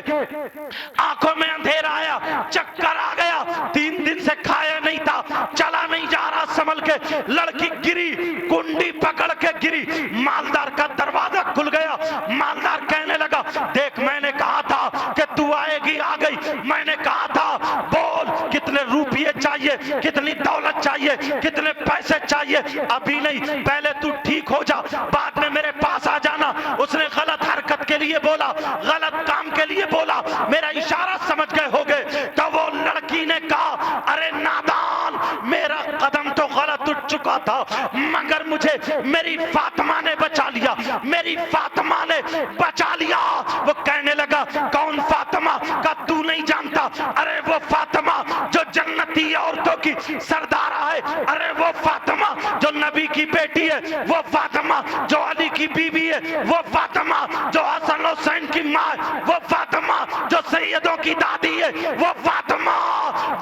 Speaker 1: آنکھوں میں اندھیرا آیا، چکر آ گیا، 3 دن سے کھایا نہیں تھا، چلا نہیں جا رہا سنبھل کے، لڑکی گری، کنڈی پکڑ کے گری، مالدار کا دروازہ کھل گیا، مالدار کہنے لگا، دیکھ میں نے کہا تھا کہ تو آئے گی، آ گئی، میں نے کہا تھا، بول کتنے روپیے چاہیے، کتنی دولت چاہیے، کتنے پیسے چاہیے؟ ابھی نہیں، پہلے تو ٹھیک ہو جا، بعد میں میرے پاس آ جانا۔ اس نے غلط حرکت کے لیے بولا، غلط کام کے لیے بولا، میرا اشارہ سمجھ گئے ہوگے۔ تو وہ لڑکی نے کہا، ارے نادان، میرا قدم تو غلط اٹھ چکا تھا، مگر مجھے میری فاطمہ نے بچا لیا، میری فاطمہ نے بچا لیا۔ وہ کہنے لگا، کون فاطمہ کا تو نہیں جانتا؟ ارے وہ فاطمہ جو جنتی عورتوں کی سردارہ ہے، ارے وہ فاطمہ جو نبی کی بیٹی ہے، وہ فاطمہ جو علی کی بیوی ہے، وہ فاطمہ جو حسن حسین کی ماں ہے، وہ فاطمہ جو سیدوں کی دادی ہے، وہ فاطمہ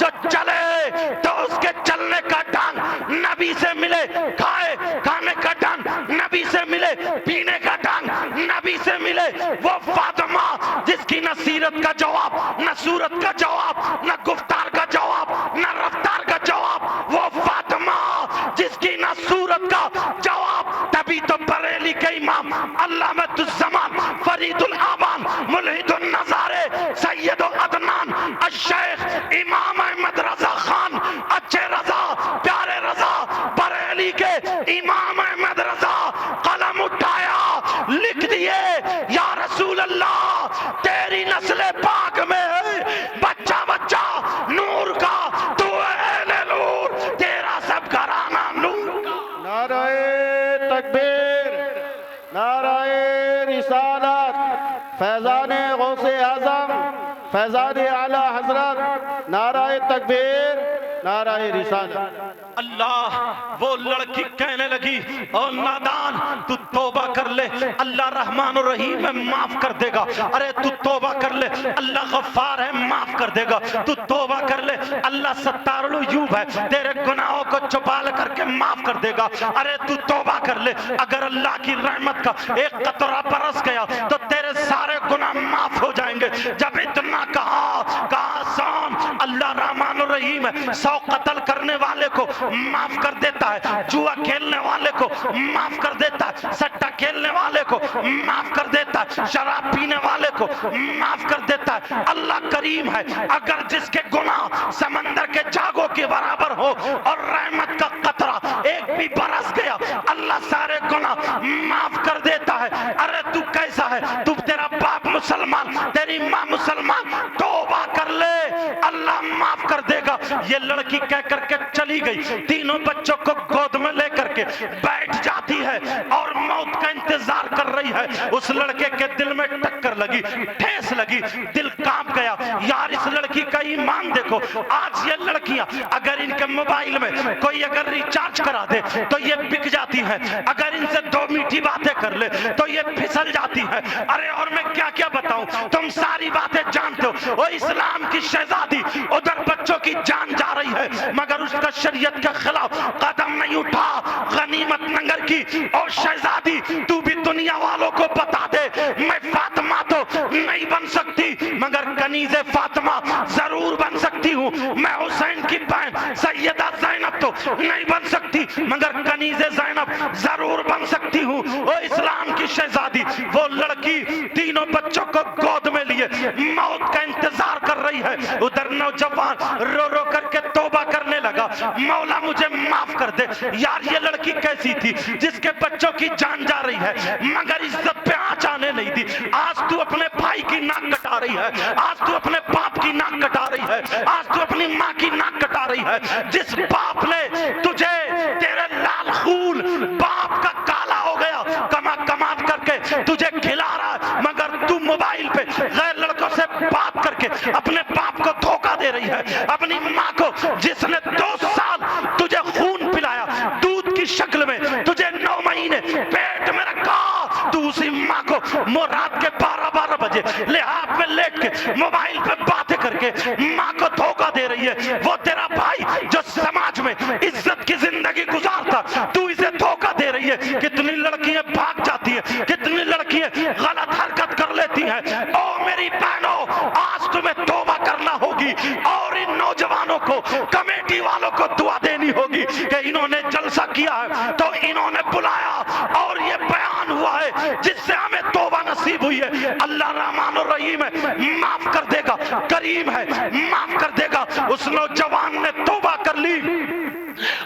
Speaker 1: جو چلے تو اس کے چلنے کا ڈھنگ نبی سے ملے، کھائے کھانے کا ڈھنگ نبی سے ملے، پینے کا ڈھنگ نبی سے ملے، وہ فاطمہ جس کی نہ سیرت کا جواب، نہ صورت کا جواب، نہ گفتار کا جواب، نہ رفتار کا جواب، وہ فاطمہ جس کی نہ صورت کا جواب۔ تبھی تو بریلی کے امام علامۃ الزمان، فرید الآبان، ملحد النظارے، سید عدنان، الشیخ امام احمد رضا خان، اچھے رضا، پیارے رضا، بریلی کے امام احمد رضا قلم اٹھایا، لکھ دیے، یا رسول اللہ تیری نسل پاک میں ہے بچہ بچہ نور کا، تو اہل نور، تیرا سب گھرانہ نور کا۔
Speaker 2: نعرہ تکبیر، نعرہ رسالت، فیضان غوث اعظم، فیضان اعلی حضرت، نعرہ تکبیر، نعرہ رسالت۔
Speaker 1: اللہ، وہ لڑکی کہنے لگی، او نادان، تو توبہ کر لے، اللہ رحمان و رحیم ہے، معاف کر دے گا۔ ارے تو توبہ کر لے، اللہ غفار ہے، معاف کر دے گا۔ تو توبہ کر لے، اللہ ستار العیوب ہے، تیرے گناہوں کو چھپا کر کے معاف کر دے گا۔ ارے تو توبہ کر لے، اگر اللہ کی رحمت کا ایک قطرہ برس گیا تو تیرے سارے گناہ معاف ہو جائیں گے۔ جب اتنا کہا آسان، اللہ رحمان الرحیم ہے، 100 قتل کرنے والے کو معاف کر دیتا ہے، جوا کھیلنے والے کو معاف کر دیتا ہے، سٹا کھیلنے والے کو معاف کر دیتا ہے، شراب پینے والے کو معاف کر دیتا ہے۔ اللہ کریم ہے، اگر جس کے گناہ سمندر کے جاگوں کے برابر ہو اور رحمت کا قطرہ ایک بھی برس گیا، اللہ سارے گناہ معاف کر دیتا ہے۔ ارے تو کیسا ہے؟ تو تیرا باپ مسلمان، تیری ماں مسلمان، توبہ کر لے، اللہ معاف کر دے گا۔ یہ لڑکی کہہ کر کے چلی گئی، تینوں بچوں کو گود میں لے کر کے بیٹھ جاتی ہے اور موت کا انتظار کر رہی ہے۔ ہے، اس لڑکے کے دل میں ٹکر لگی، ٹھیس لگی، دل کانپ گیا، یار اس لڑکی کا ایمان دیکھو۔ آج یہ لڑکیاں اگر ان کے موبائل میں کوئی اگر ریچارج کرا دے تو یہ بک جاتی ہیں، اگر ان سے دو میٹھی باتیں کر لے تو یہ پھسل جاتی ہیں۔ ارے اور میں کیا کیا بتاؤں، تم ساری باتیں جانتے ہو۔ وہ اسلام کی شہزادی ادھر بچوں کی جان جا رہی ہے مگر اس کا شریعت کے خلاف قدم نہیں اٹھا۔ غنیمت نگر کی اور شہزادی تو بھی دنیا والوں کو بتا دے، میں فاطمہ تو نہیں بن سکتی مگر کنیز فاطمہ ضرور بن سکتی ہوں، میں حسین کی بہن سیدہ زینب تو نہیں بن سکتی مگر کنیز زینب ضرور بن سکتی ہوں۔ وہ اسلام کی شہزادی، وہ لڑکی تینوں بچوں کو گود میں لیے موت کا انتظار کر رہی ہے، ادھر نوجوان رو رو کر کے توبہ کرنے لگا، مولا مجھے معاف کر دے۔ یار یہ لڑکی کیسی تھی جس کے بچوں کی جان جا رہی ہے مگر عزت پہ آنچ آنے نہیں دی۔ آج تو اپنے بھائی کی ناک کٹا رہی ہے، آج تو اپنے باپ کی ناک کٹا رہی ہے، آج تو اپنی ماں کی ناک کٹا رہی ہے۔ جس باپ نے تجھے تیرے لال خون باپ کا کالا ہو گیا کمات کر کے تجھے کھلا رہا ہے مگر تو موبائل پہ غیر لڑکوں سے بات کر کے اپنے باپ کو دھوکہ دے رہی ہے، اپنی ماں کو جس نے 2 سال تجھے خون پلایا دودھ کی شکل میں، تجھے 9 مہینے پیٹ میں رکھا، تو اسی ماں کو رات کے 12 بجے لحاظ میں لیٹ کے موبائل پہ باتیں کر کے ماں کو دھوکہ دے رہی ہے۔ وہ تیرا بھائی جو سماج میں عزت کی زندگی گزارتا تو اسے دھوکہ دے رہی ہے۔ کتنی لڑکیاں بھاگ جاتی ہیں، کتنی لڑکیاں غلط حرکت کر لیتی ہیں۔ او میری بہنوں، آج تمہیں توبہ کرنا ہوگی اور ان نوجوانوں کو کمیٹی والوں کو دعا دینی ہوگی کہ انہوں نے جلسہ کیا ہے تو انہوں نے بلایا اور یہ بیان ہوا ہے جس سے ہمیں توبہ نصیب ہوئی ہے۔ اللہ رحمان الرحیم ہے، معاف کر دے گا، کریم ہے، معاف کر دے گا۔ اس نوجوان نے توبہ کر لی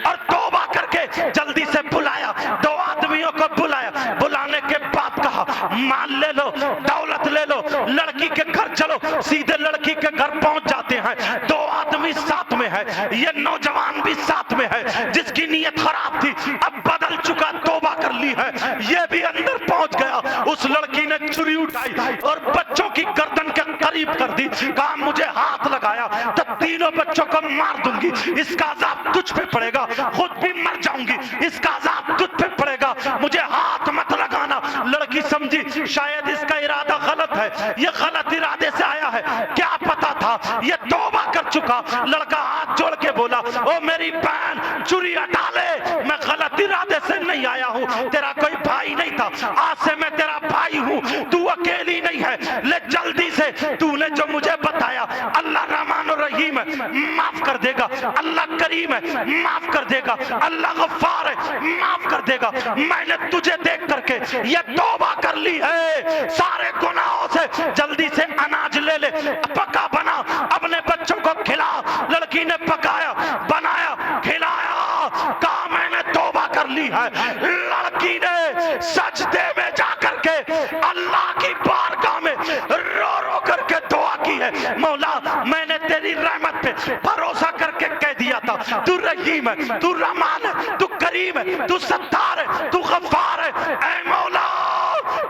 Speaker 1: اور توبہ کر کے جلدی سے بلایا، 2 آدمیوں کو بلایا، بلانے کے بعد کہا مال لے لو، دولت لے لو، لڑکی کے گھر چلو۔ سیدھے لڑکی کے گھر پہنچ جاتے ہیں، 2 آدمی ساتھ میں ہے، یہ نوجوان بھی ساتھ میں ہے، جس کی نیت خراب تھی اب بدل چکا، توبہ کر لی ہے، یہ بھی اندر پہنچ گیا۔ اس لڑکی نے چھری اٹھائی اور بچوں کی گردن کے قریب کر دی، کہا مجھے ہاتھ لگایا تو تینوں بچوں کو مار دوں گی، اس کا عذاب تجھ پہ پڑے گا، خود بھی مر جاؤں گی، اس کا عذاب تجھ پہ پڑے گا، مجھے ہاتھ مت لگانا۔ لڑکی سمجھی شاید اس کا ارادہ غلط ہے، یہ غلط ارادے سے آیا ہے، کیا پتا تھا یہ توبہ کر چکا۔ لڑکا ہاتھ جوڑ کے بولا او میری بہن چھری ہٹا لے، میں غلط ارادے سے نہیں آیا ہوں، تیرا کوئی بھائی نہیں تھا، آج سے میں تیرا بھائی ہوں، تو اکیلی نہیں ہے، لے جلدی سے تو نے جو مجھے بتایا۔ اللہ رحمان الرحیم ہے، معاف کر دے گا، اللہ کریم ہے، معاف کر دے گا، اللہ غفار ہے، معاف کر دے گا۔ میں نے تجھے دیکھ کر کے یہ توبہ کر لی ہے سارے گناہوں سے، جلدی سے اناج لے لے، پکا بنا، اپنے بچوں کو کھلا۔ لڑکی نے پکایا، بنایا، کھلایا، کہا میں نے توبہ کر لی ہے۔ لڑکی نے سجدے میں جا کر کے اللہ کی بارگاہ میں رو رو کر کے دعا کی ہے، مولا میں نے تیری رحمت پہ بھروسہ کر کے کہہ دیا تھا تو رحیم ہے، تو رحمان ہے، تو کریم ہے، تو ستار ہے، تو غفار ہے، اے مولا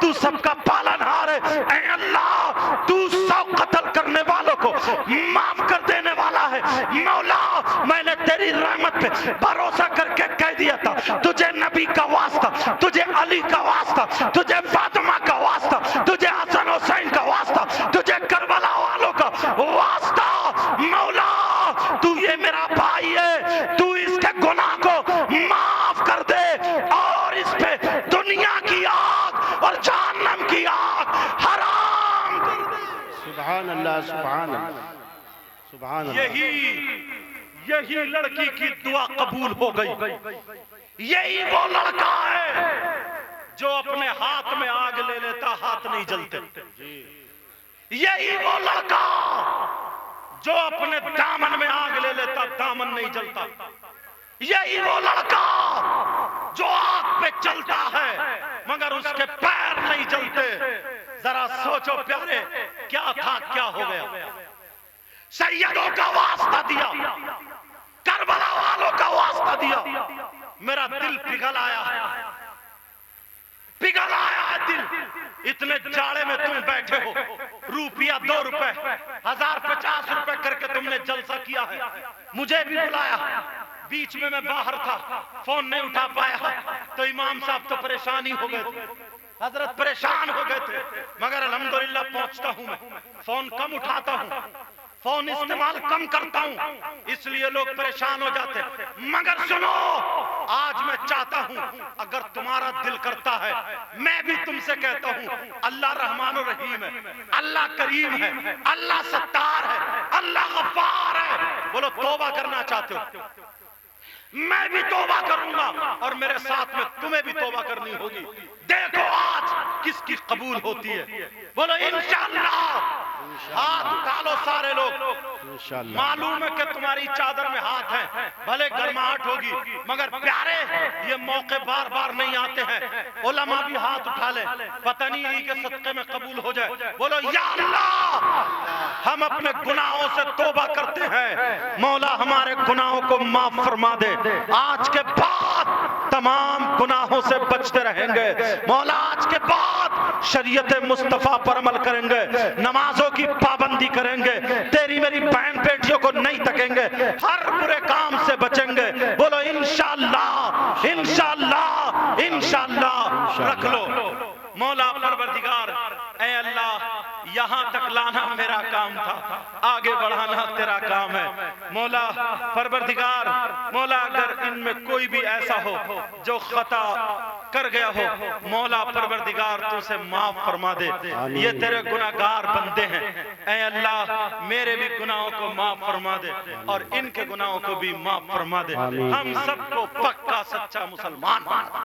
Speaker 1: تو سب کا پالنہار ہے، اے اللہ تو 100 قتل کرنے والوں کو معاف کر دینے والا ہے۔ مولا میں نے تیری رحمت پہ بھروسہ کر کے کہہ دیا تھا، تجھے نبی کا واسطہ، تجھے علی کا واسطہ، تجھے فاطمہ کا واسطہ، تجھے حسن حسین کا واسطہ، تجھے کربلا والوں کا واسطہ۔ مولا تو یہ میرا بھائی ہے، تو اس کے گناہ کو معاف کر دے اور اس پہ دنیا کی آگ اور جہنم کی آگ حرام کر دے۔
Speaker 2: سبحان اللہ، سبحان اللہ، سبحان اللہ۔
Speaker 1: یہی لڑکی کی دعا قبول ہو گئی۔ یہی وہ لڑکا ہے جو اپنے ہاتھ میں آگ لے لیتا ہاتھ نہیں جلتے۔ یہی وہ لڑکا جو اپنے دامن میں آگ لے لیتا دامن نہیں جلتا۔ یہی وہ لڑکا جو آگ پہ چلتا ہے مگر اس کے پیر نہیں جلتے۔ ذرا سوچو پیارے، کیا تھا کیا ہو گیا؟ سیدوں کا واسطہ دیا، کربلا والوں کا واسطہ دیا، میرا دل پگھل آیا ہے، پگھل آیا ہے دل۔ اتنے جاڑے میں تم بیٹھے ہو، روپیہ 2 روپے 1050 روپے کر کے تم نے جلسہ کیا ہے، مجھے بھی بلایا، بیچ میں باہر تھا، فون نہیں اٹھا پایا تو امام صاحب تو پریشان ہی ہو گئے تھے، حضرت پریشان ہو گئے تھے، مگر الحمدللہ پہنچتا ہوں میں، فون کم اٹھاتا ہوں، فون استعمال کم کرتا ہوں، اس لیے لوگ پریشان ہو جاتے ہیں، مگر سنو آج میں چاہتا ہوں اگر تمہارا دل کرتا ہے میں بھی تم سے کہتا ہوں اللہ رحمان و رحیم ہے، اللہ کریم ہے، اللہ ستار ہے، اللہ غفار ہے، بولو توبہ کرنا چاہتے ہو میں بھی توبہ کروں گا اور میرے ساتھ میں تمہیں بھی توبہ کرنی ہوگی، دیکھو آج کس کی قبول ہوتی ہے، بولو انشاءاللہ، ہاتھ اٹھا لو سارے لوگ،
Speaker 2: انشاءاللہ
Speaker 1: معلوم ہے کہ تمہاری چادر میں ہاتھ ہیں، بھلے گرماہٹ ہوگی مگر پیارے یہ موقع بار بار نہیں آتے ہیں، علماء بھی ہاتھ اٹھا لیں، پتہ نہیں انہی کے صدقے میں قبول ہو جائے، بولو یا اللہ ہم اپنے گناہوں سے توبہ کرتے ہیں، مولا ہمارے گناہوں کو معاف فرما دے، آج کے بعد تمام گناہوں سے بچتے رہیں گے، مولا آج کے بعد شریعت مصطفیٰ پر عمل کریں گے، نمازوں کی پابندی کریں گے، تیری میری بہن بیٹیوں کو نہیں تکیں گے، ہر برے کام سے بچیں گے، بولو انشاءاللہ انشاءاللہ انشاءاللہ، رکھ لو مولا پروردگار، اے اللہ یہاں تک لانا میرا کام تھا، آگے بڑھانا تیرا کام ہے، مولا پروردگار، مولا اگر ان میں کوئی بھی ایسا ہو جو خطا کر گیا ہو، مولا پروردگار تو اسے معاف فرما دے، یہ تیرے گناہگار بندے ہیں، اے اللہ میرے بھی گناہوں کو معاف فرما دے اور ان کے گناہوں کو بھی معاف فرما دے، ہم سب کو پکا سچا مسلمان بنا